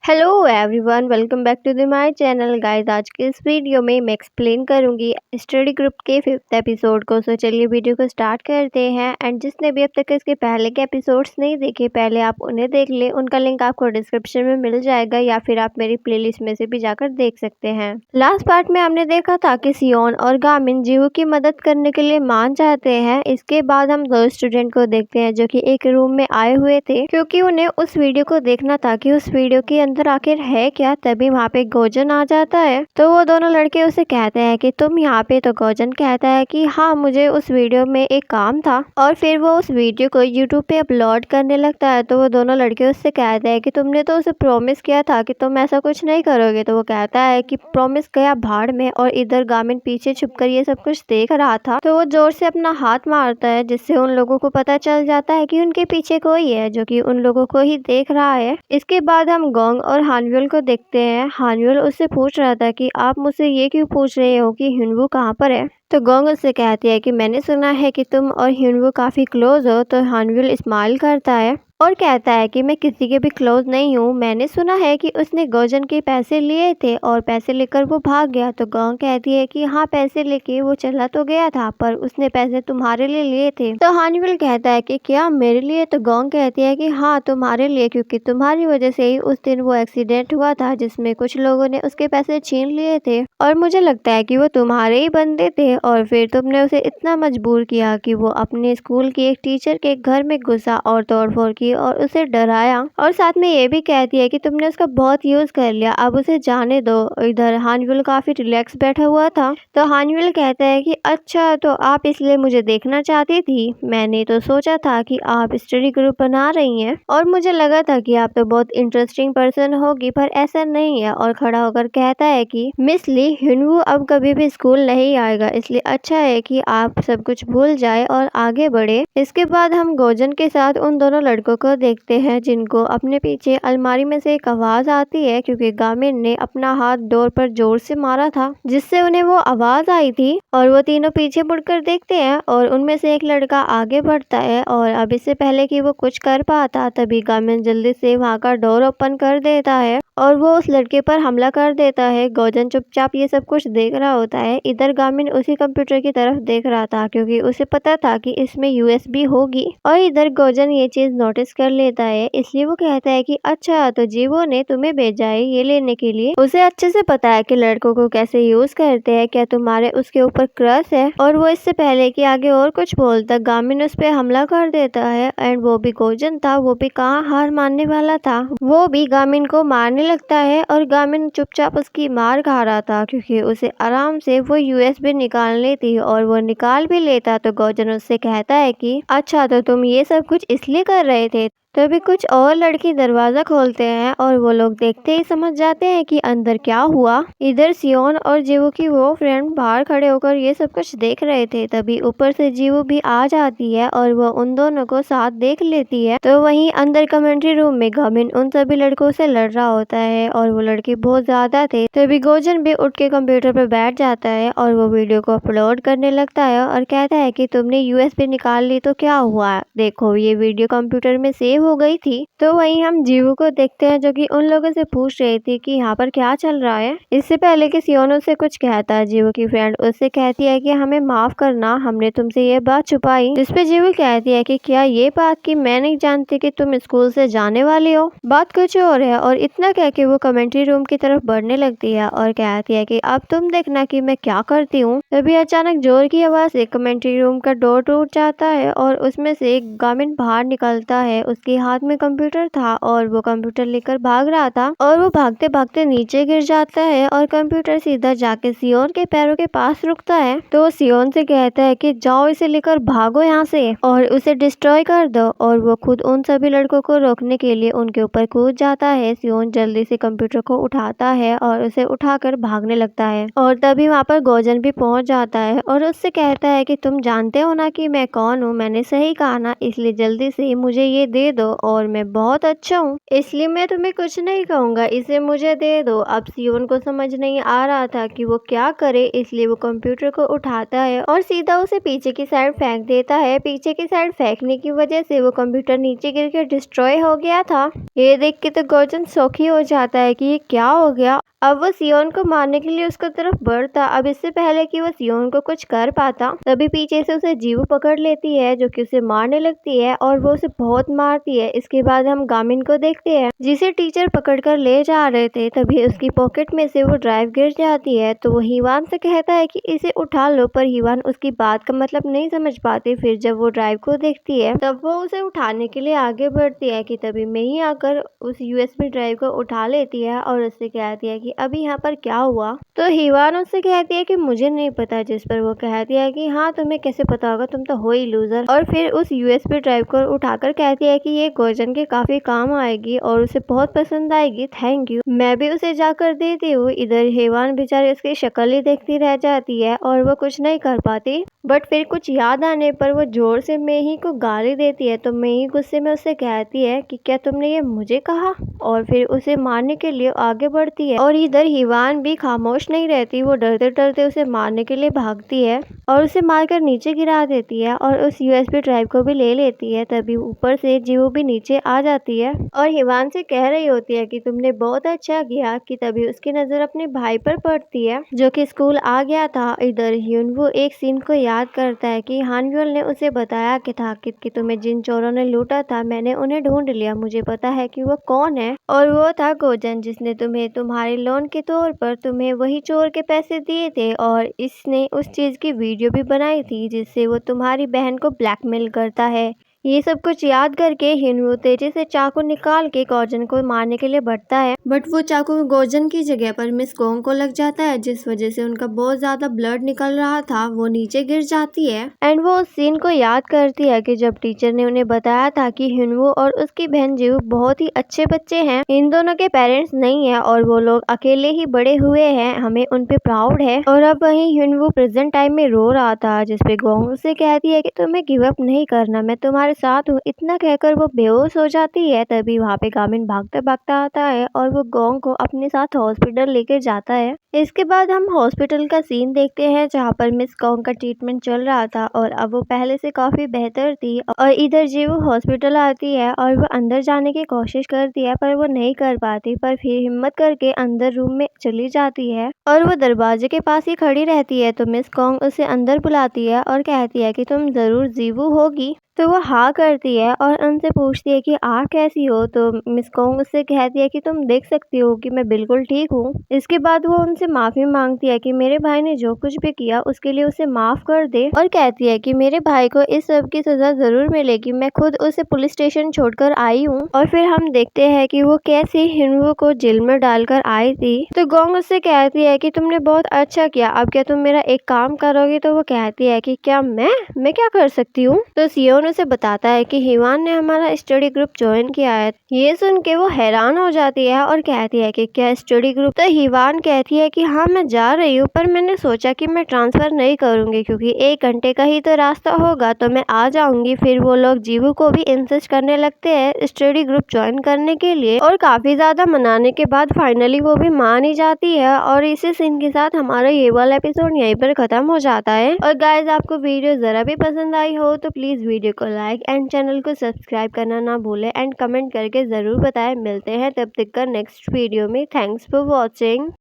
Hello everyone, welcome back to the my channel guys. आज के इस वीडियो में मैं एक्सप्लेन करूंगी स्टडी ग्रुप के 5th एपिसोड को। सो चलिए वीडियो को स्टार्ट करते हैं। एंड जिसने भी अब तक इसके पहले के एपिसोड्स नहीं देखे, पहले आप उन्हें देख ले। उनका लिंक आपको डिस्क्रिप्शन में मिल जाएगा या फिर आप मेरी प्लेलिस्ट में से भी जाकर देख सकते हैं। लास्ट पार्ट में हमने देखा था कि सियोन और गामिन जीवू की मदद करने के लिए मान जाते हैं। इसके बाद हम दो स्टूडेंट को देखते हैं जो कि एक रूम में आए हुए थे क्योंकि उन्हें उस वीडियो को देखना था कि उस वीडियो के अंदर आखिर है क्या। तभी वहाँ पे गोजन आ जाता है तो वो दोनों लड़के उसे कहते हैं कि तुम यहाँ पे। तो गोजन कहता है कि हाँ, मुझे उस वीडियो में एक काम था। और फिर वो उस वीडियो को यूट्यूब पे अपलोड करने लगता है। तो वो दोनों लड़के उससे कहते हैं कि तुमने तो उसे प्रॉमिस किया था कि तुम ऐसा कुछ नहीं करोगे। तो वो कहता है कि प्रॉमिस गया भाड़ में। और इधर गामिन पीछे छुपकर ये सब कुछ देख रहा था तो वो जोर से अपना हाथ मारता है जिससे उन लोगों को पता चल जाता है कि उनके पीछे कोई है जो कि उन लोगों को ही देख रहा है। इसके बाद हम गोंग और हानयुल को देखते हैं। हानयुल उससे पूछ रहा था कि आप मुझसे ये क्यों पूछ रहे हो कि हिनवू कहाँ पर है। तो गोंग उससे कहती है कि मैंने सुना है कि तुम और हिनवू काफी क्लोज हो। तो हानयुल स्माइल करता है और कहता है कि मैं किसी के भी क्लोज नहीं हूँ। मैंने सुना है कि उसने गोजन के पैसे लिए थे और पैसे लेकर वो भाग गया। तो गोंग कहती है कि हाँ, पैसे लेके वो चला तो गया था पर उसने पैसे तुम्हारे लिए थे। तो हानयुल कहता है कि क्या मेरे लिए। तो गोंग कहती है कि हाँ, तुम्हारे लिए, क्योंकि तुम्हारी वजह से ही उस दिन वो एक्सीडेंट हुआ था जिसमें कुछ लोगों ने उसके पैसे छीन लिए थे और मुझे लगता है कि वो तुम्हारे ही बंदे थे। और फिर तुमने उसे इतना मजबूर किया कि वो अपने स्कूल की एक टीचर के घर में घुसा और तोड़फोड़ की और उसे डराया। और साथ में ये भी कहती है कि तुमने उसका बहुत यूज कर लिया, अब उसे जाने दो। इधर हानयुल काफी रिलैक्स बैठा हुआ था। तो हानयुल कहता है कि अच्छा, तो आप इसलिए मुझे देखना चाहती थी। मैंने तो सोचा था कि आप स्टडी ग्रुप बना रही हैं और मुझे लगा था कि आप तो बहुत इंटरेस्टिंग पर्सन होगी, पर ऐसा नहीं है। और खड़ा होकर कहता है कि मिस ली, हिनवू अब कभी भी स्कूल नहीं आएगा, इसलिए अच्छा है कि आप सब कुछ भूल जाए और आगे बढ़े। इसके बाद हम गोजन के साथ उन दोनों लड़कों को देखते हैं जिनको अपने पीछे अलमारी में से एक आवाज आती है क्योंकि गामिन ने अपना हाथ डोर पर जोर से मारा था जिससे उन्हें वो आवाज आई थी। और वो तीनों पीछे मुड़कर देखते हैं और उनमें से एक लड़का आगे बढ़ता है। और अब इससे पहले कि वो कुछ कर पाता तभी गामिन जल्दी से वहाँ का डोर ओपन कर देता है और वो उस लड़के पर हमला कर देता है। गोजन चुपचाप ये सब कुछ देख रहा होता है। इधर गामिन उसी कंप्यूटर की तरफ देख रहा था क्योंकि उसे पता था कि इसमें यूएसबी होगी। और इधर गोजन ये चीज नोटिस कर लेता है, इसलिए वो कहता है कि अच्छा, तो जीवो ने तुम्हें भेजा है ये लेने के लिए। उसे अच्छे से पता है कि लड़कों को कैसे यूज करते हैं। क्या तुम्हारे उसके ऊपर क्रश है। और वो इससे पहले कि आगे और कुछ बोलता गामिन उस पर हमला कर देता है। एंड वो भी गोजन था, वो भी कहाँ हार मानने वाला था, वो भी गामिन को मारने लगता है। और गामिन चुपचाप उसकी मार खा रहा था क्योंकि उसे आराम से वो यूएसबी निकालनी थी और वो निकाल भी लेता। तो गोजन उससे कहता है कि अच्छा, तो तुम ये सब कुछ इसलिए कर रहे थे। तभी कुछ और लड़के दरवाजा खोलते हैं और वो लोग देखते ही समझ जाते हैं कि अंदर क्या हुआ। इधर सियोन और जीवू की वो फ्रेंड बाहर खड़े होकर ये सब कुछ देख रहे थे। तभी ऊपर से जीवू भी आ जाती है और वो उन दोनों को साथ देख लेती है। तो वहीं अंदर कमेंट्री रूम में गामिन उन सभी लड़कों से लड़ रहा होता है और वो लड़के बहुत ज्यादा थे। तभी गोजन भी उठ के कंप्यूटर पर बैठ जाता है और वो वीडियो को अपलोड करने लगता है और कहता है कि तुमने यूएसबी निकाल ली तो क्या हुआ, देखो ये वीडियो कंप्यूटर में सेव हो गई थी। तो वहीं हम जीवू को देखते हैं जो कि उन लोगों से पूछ रही थी कि यहाँ पर क्या चल रहा है। इससे पहले कि सियोन से कुछ कहता है, जीवू की फ्रेंड उससे कहती है कि हमें माफ करना, हमने तुमसे ये बात छुपाई। जिसपे जीवू कहती है कि क्या ये बात कि मैं नहीं जानती कि तुम स्कूल से जाने वाली हो, बात कुछ और है। और इतना कह के वो कमेंट्री रूम की तरफ बढ़ने लगती है और कहती है कि अब तुम देखना कि मैं क्या करती हूँ। तभी अचानक जोर की आवाज से कमेंट्री रूम का डोर टूट जाता है और उसमें से एक गामिन बाहर निकलता है। उसके हाथ में कंप्यूटर था और वो कंप्यूटर लेकर भाग रहा था और वो भागते भागते नीचे गिर जाता है और कंप्यूटर सीधा जाके सियोन के पैरों के पास रुकता है। तो सियोन से कहता है कि जाओ इसे लेकर भागो यहाँ से और उसे डिस्ट्रॉय कर दो। और वो खुद उन सभी लड़कों को रोकने के लिए उनके ऊपर कूद जाता है। सियोन जल्दी से कंप्यूटर को उठाता है और उसे उठाकर भागने लगता है। और तभी वहाँ पर गोजन भी पहुंच जाता है और उससे कहता है कि तुम जानते हो ना कि मैं कौन हूँ, मैंने सही कहा ना, इसलिए जल्दी से मुझे ये दे दो। दो और मैं बहुत अच्छा हूँ, इसलिए मैं तुम्हें कुछ नहीं कहूँगा, इसे मुझे दे दो। अब सियोन को समझ नहीं आ रहा था कि वो क्या करे, इसलिए वो कंप्यूटर को उठाता है और सीधा उसे पीछे की साइड फेंक देता है। पीछे की साइड फेंकने की वजह से वो कंप्यूटर नीचे गिर के डिस्ट्रॉय हो गया था। ये देख के तो गोजन शौकी हो जाता है कि ये क्या हो गया। अब वो सियोन को मारने के लिए उसकी तरफ बढ़ता। अब इससे पहले कि वो सियोन को कुछ कर पाता, तभी पीछे से उसे जीवू पकड़ लेती है, जो कि उसे मारने लगती है और वो उसे बहुत मारती है। इसके बाद हम गामिन को देखते हैं, जिसे टीचर पकड़कर ले जा रहे थे। तभी उसकी पॉकेट में से वो ड्राइव गिर जाती है, तो वो हिवान से कहता है कि इसे उठा लो, पर हिवान उसकी बात का मतलब नहीं समझ पाती। फिर जब वो ड्राइव को देखती है, तब वो उसे उठाने के लिए आगे बढ़ती है कि तभी मैं ही आकर उस यूएसबी ड्राइव को उठा लेती है और उससे कहती है कि अभी यहाँ पर क्या हुआ। तो हिवान उससे कहती है कि मुझे नहीं पता, जिस पर वो कहती है कि हाँ तुम्हें कैसे पता होगा, तुम तो हो ही लूजर। और फिर उस यूएसबी ड्राइव को उठाकर कहती है कि ये गोजन के काफी काम आएगी और उसे बहुत पसंद आएगी, थैंक यू, मैं भी उसे जाकर देती हूँ। इधर हिवान बेचारी उसकी शक्ल ही देखती रह जाती है और वो कुछ नहीं कर पाती। बट फिर कुछ याद आने पर वो जोर से मेही को गाली देती है, तो मेही गुस्से में उससे कहती है कि क्या तुमने ये मुझे कहा, और फिर उसे मारने के लिए आगे बढ़ती है। और इधर हिवान भी खामोश नहीं रहती, वो डरते डरते उसे मारने के लिए भागती है और उसे मारकर नीचे गिरा देती है और उस यूएसबी ड्राइव को भी ले लेती है। तभी ऊपर से जीवू भी नीचे आ जाती है और हिवान से कह रही होती है कि तुमने बहुत अच्छा किया। कि तभी उसकी नजर अपने भाई पर पड़ती है, जो कि स्कूल आ गया था। इधर ह्यूनवू एक सीन को याद करता है कि हानव्योल ने उसे बताया कि तुम्हें जिन चोरों ने लूटा था, मैंने उन्हें ढूंढ लिया, मुझे पता है कि वो कौन है, और वो था गोजन, जिसने तुम्हें तुम्हारे लोन के तौर पर तुम्हें वही चोर के पैसे दिए थे, और इसने उस चीज की वीडियो भी बनाई थी जिससे वो तुम्हारी बहन को ब्लैकमेल करता है। ये सब कुछ याद करके हिनवू तेजी से चाकू निकाल के गोजन को मारने के लिए बढ़ता है, बट वो चाकू गोजन की जगह पर मिस गोंग को लग जाता है, जिस वजह से उनका बहुत ज्यादा ब्लड निकल रहा था, वो नीचे गिर जाती है। एंड वो उस सीन को याद करती है कि जब टीचर ने उन्हें बताया था कि हिनवू और उसकी बहन जीवू बहुत ही अच्छे बच्चे हैं, इन दोनों के पेरेंट्स नहीं है और वो लोग अकेले ही बड़े हुए हैं, हमें उन पे प्राउड है। और अब वहीं हिनवू प्रेजेंट टाइम में रो रहा था, जिसपे गोंग उससे कहती है कि तुम्हें गिव अप नहीं करना, मैं तुम्हारे साथ हूँ। इतना कहकर वो बेहोश हो जाती है। तभी वहाँ पे गामिन भागता भागता आता है और वो गोंग को अपने साथ हॉस्पिटल लेकर जाता है। इसके बाद हम हॉस्पिटल का सीन देखते हैं, जहाँ पर मिस गोंग का ट्रीटमेंट चल रहा था और अब वो पहले से काफी बेहतर थी। और इधर जीवू हॉस्पिटल आती है और वो अंदर जाने की कोशिश करती है, पर वो नहीं कर पाती, पर फिर हिम्मत करके अंदर रूम में चली जाती है और वो दरवाजे के पास ही खड़ी रहती है। तो मिस गोंग उसे अंदर बुलाती है और कहती है कि तुम जरूर जीवू होगी। तो वो हाँ करती है और उनसे पूछती है कि आप कैसी हो। तो मिस गोंग उससे कहती है कि तुम देख सकती हो कि मैं बिल्कुल ठीक हूँ। इसके बाद वो उनसे माफी मांगती है कि मेरे भाई ने जो कुछ भी किया उसके लिए उसे माफ कर दे, और कहती है कि मेरे भाई को इस सब की सजा जरूर मिलेगी, मैं खुद उसे पुलिस स्टेशन छोड़कर आई हूँ। और फिर हम देखते हैं कि वो कैसे हिनवू को जेल में डालकर आई थी। तो गोंग उससे कहती है कि तुमने बहुत अच्छा किया, अब क्या तुम मेरा एक काम करोगी। तो वो कहती है कि क्या मैं क्या कर सकती हूँ। तो सियोन उसे बताता है कि हिवान ने हमारा स्टडी ग्रुप ज्वाइन किया है। ये सुन के वो हैरान हो जाती है और कहती है कि क्या स्टडी ग्रुप। तो हिवान कहती है कि हाँ मैं जा रही हूँ, पर मैंने सोचा कि मैं ट्रांसफर नहीं करूंगी क्योंकि 1 घंटे का ही तो रास्ता होगा, तो मैं आ जाऊंगी। फिर वो लोग जीवू को भी इंसिस्ट करने लगते हैं स्टडी ग्रुप ज्वाइन करने के लिए, और काफी ज्यादा मनाने के बाद फाइनली वो भी मान ही जाती है। और इसी सीन के साथ हमारा ये वाला एपिसोड यहीं पर खत्म हो जाता है। और गाइज आपको वीडियो जरा भी पसंद आई हो तो प्लीज वीडियो को लाइक एंड चैनल को सब्सक्राइब करना ना भूले, एंड कमेंट करके जरूर बताएं। मिलते हैं तब तक का नेक्स्ट वीडियो में। Thanks for watching.